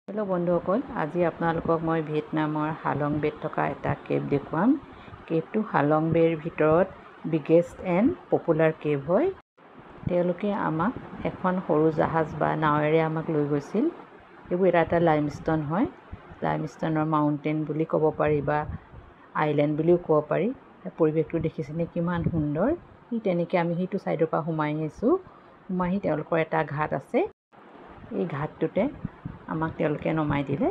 Hello' বন্ধুসকল, আজি আপোনালোকক মই ভিয়েটনামৰ হালং বেত থকা এটা কেভ দেখুৱাম। কেভটো হালং বেৰ ভিতৰত বিগেষ্ট এণ্ড পপুলাৰ কেভ হয়। তেওঁলোকে আমাক এখন সৰু জাহাজ বা নাৱেৰে আমাক লৈ গৈছিল। এইবোৰ এটা লাইমষ্টন হয়। লাইমষ্টনৰ মাউণ্টেইন বুলি ক'ব পাৰি বা আইলেণ্ড বুলিও ক'ব পাৰি। পৰিৱেশটো দেখিছেনে কিমান সুন্দৰ। তেনেকৈ আমি সেইটো ছাইডৰ পৰা সোমাই আহিছোঁ। সোমাই আহি তেওঁলোকৰ এটা ঘাট আছে। এই ঘাটটোতে আমাক তেওঁলোকে নমাই দিলে।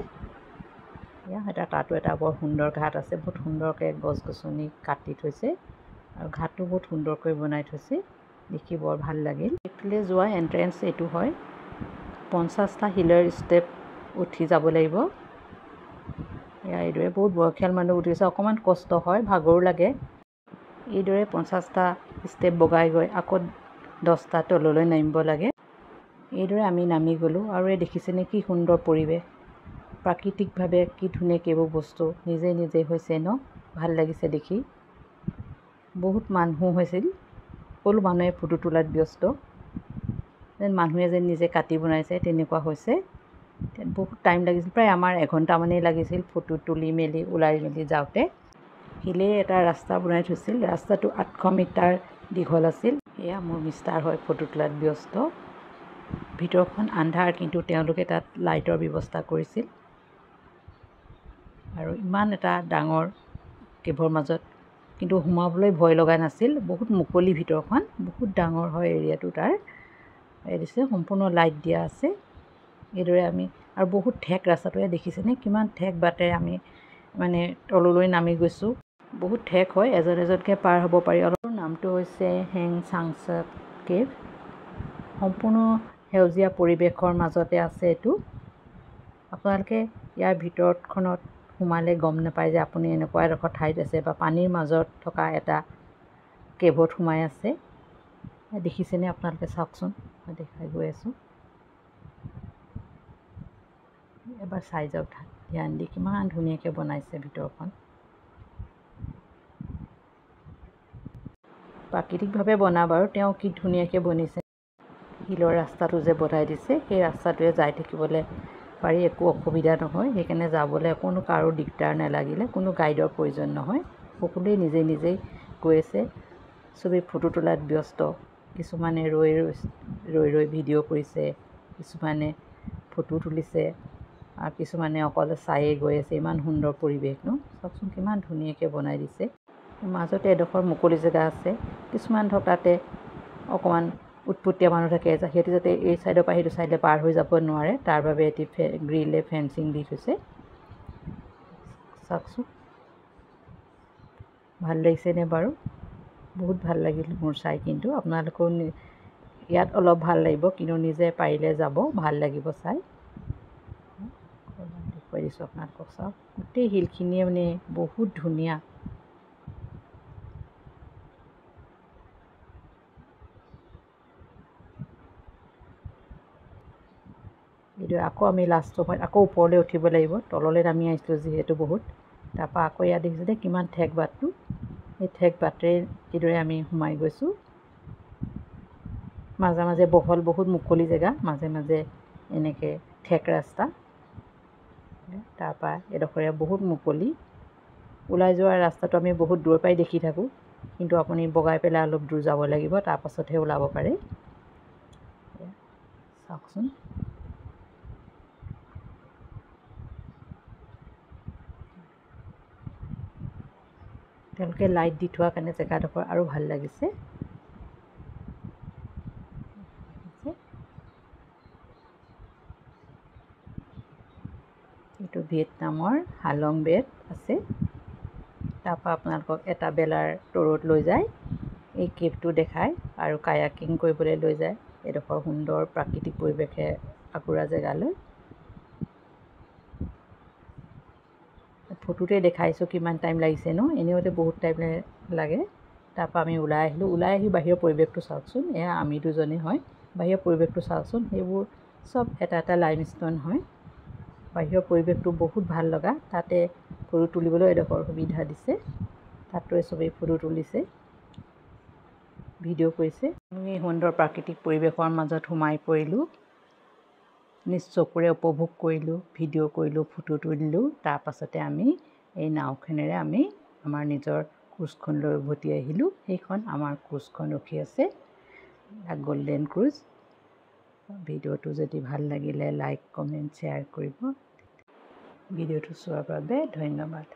তাতো এটা বৰ সুন্দৰ ঘাট আছে। বহুত সুন্দৰকৈ গছ গছনি কাটি থৈছে আৰু ঘাটটো বহুত সুন্দৰকৈ বনাই থৈছে। দেখি বৰ ভাল লাগিল। এইফালে যোৱা এণ্ট্ৰেঞ্চ এইটো হয়। 50টা শিলৰ ষ্টেপ উঠি যাব লাগিব। এইদৰে বহুত বয়সীয়াল মানুহ উঠিছে। অকণমান কষ্ট হয়, ভাগৰো লাগে। এইদৰে 50টা ষ্টেপ বগাই গৈ আকৌ 10টা তললৈ নামিব লাগে। এইদৰে আমি নামি গ'লোঁ আৰু এই দেখিছেনে কি সুন্দৰ পৰিৱেশ। প্ৰাকৃতিকভাৱে কি ধুনীয়াকৈ এইবোৰ বস্তু নিজে নিজে হৈছে ন, ভাল লাগিছে দেখি। বহুত মানুহ হৈছিল। সকলো মানুহে ফটো তোলাত ব্যস্ত। যেন মানুহে যেন নিজে কাটি বনাইছে তেনেকুৱা হৈছে। বহুত টাইম লাগিছিল, প্ৰায় আমাৰ এঘণ্টামানেই লাগিছিল ফটো তুলি মেলি ওলাই মেলি যাওঁতে। শিলেৰে এটা ৰাস্তা বনাই থৈছিল। ৰাস্তাটো 800 মিটাৰ দীঘল আছিল। এয়া মোৰ মিষ্টাৰ হয় ফটো তোলাত ব্যস্ত। ভিতৰখন আন্ধাৰ, কিন্তু তেওঁলোকে তাত লাইটৰ ব্যৱস্থা কৰিছিল। আৰু ইমান এটা ডাঙৰ কেভৰ মাজত কিন্তু সোমাবলৈ ভয় লগা নাছিল। বহুত মুকলি ভিতৰখন, বহুত ডাঙৰ হয় এৰিয়াটো তাৰ। এই দিছে সম্পূৰ্ণ লাইট দিয়া আছে। এইদৰে আমি আৰু বহুত ঠেক ৰাস্তাটোৱে দেখিছেনে কিমান ঠেক বাটেৰে আমি তললৈ নামি গৈছোঁ। বহুত ঠেক হয়, এজন এজনকৈ পাৰ হ'ব পাৰি। অলপ নামটো হৈছে হেং চাংছা কেভ। সম্পূৰ্ণ সেউজীয়া পৰিৱেশৰ মাজতে আছে এইটো। আপোনালোকে ইয়াৰ ভিতৰতখনত সোমালে গম নাপায় যে আপুনি এনেকুৱা এডোখৰ ঠাইত আছে বা পানীৰ মাজত থকা এটা কেভত সোমাই আছে। দেখিছেনে আপোনালোকে, চাওকচোন, মই দেখাই গৈ আছোঁ। এবাৰ চাই যাওক ধ্যান দি, কিমান ধুনীয়াকৈ বনাইছে ভিতৰখন। প্ৰাকৃতিকভাৱে বনা বাৰু, তেওঁ কি ধুনীয়াকৈ বনিছে। শিলৰ ৰাস্তাটো যে বনাই দিছে, সেই ৰাস্তাটোৱে যাই থাকিবলৈ পাৰি, একো অসুবিধা নহয়। সেইকাৰণে যাবলৈ কোনো কাৰো দিগদাৰ নালাগিলে, কোনো গাইডৰ প্ৰয়োজন নহয়। সকলোৱে নিজে নিজেই গৈ আছে। চবেই ফটো তোলাত ব্যস্ত। কিছুমানে ৰৈ ৰৈ ভিডিঅ' কৰিছে, কিছুমানে ফটো তুলিছে আৰু কিছুমানে অকলে চায়ে গৈ আছে। ইমান সুন্দৰ পৰিৱেশ ন, চাওকচোন কিমান ধুনীয়াকৈ বনাই দিছে। মাজতে এডোখৰ মুকলি জেগা আছে। কিছুমান তাতে অকণমান উৎপতীয়া মানুহ থাকে, সিহঁতে যাতে এই ছাইডৰ পৰা সেইটো ছাইডে পাৰ হৈ যাব নোৱাৰে, তাৰ বাবে এটি গ্ৰিলে ফেঞ্চিং দি থৈছে। চাওকচোন, ভাল লাগিছেনে বাৰু? বহুত ভাল লাগিল মোৰ চাই। কিন্তু আপোনালোকেও ইয়াত অলপ ভাল লাগিব, কিন্তু নিজে পাৰিলে যাব, ভাল লাগিব চাই। দেখুৱাই দিছোঁ আপোনালোকক, চাওক গোটেই শিলখিনিয়ে বহুত ধুনীয়া। এইটো আকৌ আমি লাষ্টৰ সময়ত আকৌ ওপৰলৈ উঠিব লাগিব। তললৈ নামি আহিছিলোঁ যিহেতু বহুত। তাৰপৰা আকৌ ইয়াত দেখিছোঁ যে কিমান ঠেক বাটটো। সেই ঠেক বাটেৰে এইদৰে আমি সোমাই গৈছোঁ। মাজে মাজে বহল, বহুত মুকলি জেগা, মাজে মাজে এনেকৈ ঠেক ৰাস্তা। তাৰপৰা এডোখৰীয়া বহুত মুকলি। ওলাই যোৱা ৰাস্তাটো আমি বহুত দূৰৰ পৰাই দেখি থাকোঁ, কিন্তু আপুনি বগাই পেলাই অলপ দূৰ যাব লাগিব, তাৰপাছতহে ওলাব পাৰে। চাওকচোন, তেওঁলোকে লাইট দি থোৱাৰ কাৰণে জেগাডোখৰ আৰু ভাল লাগিছে। এইটো ভিয়েটনামৰ হালং বেত আছে। তাৰপৰা আপোনালোকক এটা বেলাৰ ট'ৰত লৈ যায়, এই কেভটো দেখায় আৰু কায়াকিং কৰিবলৈ লৈ যায় এডোখৰ সুন্দৰ প্ৰাকৃতিক পৰিৱেশে আগুৰা জেগালৈ। ফটোতে দেখাইছোঁ কিমান টাইম লাগিছে ন, এনেওতে বহুত টাইম লাগে। তাৰপৰা আমি ওলাই আহিলোঁ। ওলাই আহি বাহিৰৰ পৰিৱেশটো চাওকচোন। এয়া আমি দুজনেই হয়। বাহিৰৰ পৰিৱেশটো চাওকচোন, সেইবোৰ চব এটা এটা লাইমষ্টন হয়। বাহিৰৰ পৰিৱেশটো বহুত ভাল লগা। তাতে ফটো তুলিবলৈ এডোখৰ সুবিধা দিছে। তাতে চবেই ফটো তুলিছে, ভিডিঅ' কৰিছে। আমি সুন্দৰ প্ৰাকৃতিক পৰিৱেশৰ মাজত সোমাই পৰিলোঁ। নিজ চকুৰে উপভোগ কৰিলোঁ, ভিডিঅ' কৰিলোঁ, ফটো তুলিলোঁ। তাৰপাছতে আমি এই নাওখনেৰে আমি আমাৰ নিজৰ ক্ৰুজখনলৈ উভতি আহিলোঁ। সেইখন আমাৰ ক্ৰুজখন ৰখি আছে, দ্য গল্ডেন ক্ৰুজ। ভিডিঅ'টো যদি ভাল লাগিলে লাইক, কমেণ্ট, শ্বেয়াৰ কৰিব। ভিডিঅ'টো চোৱাৰ বাবে ধন্যবাদ।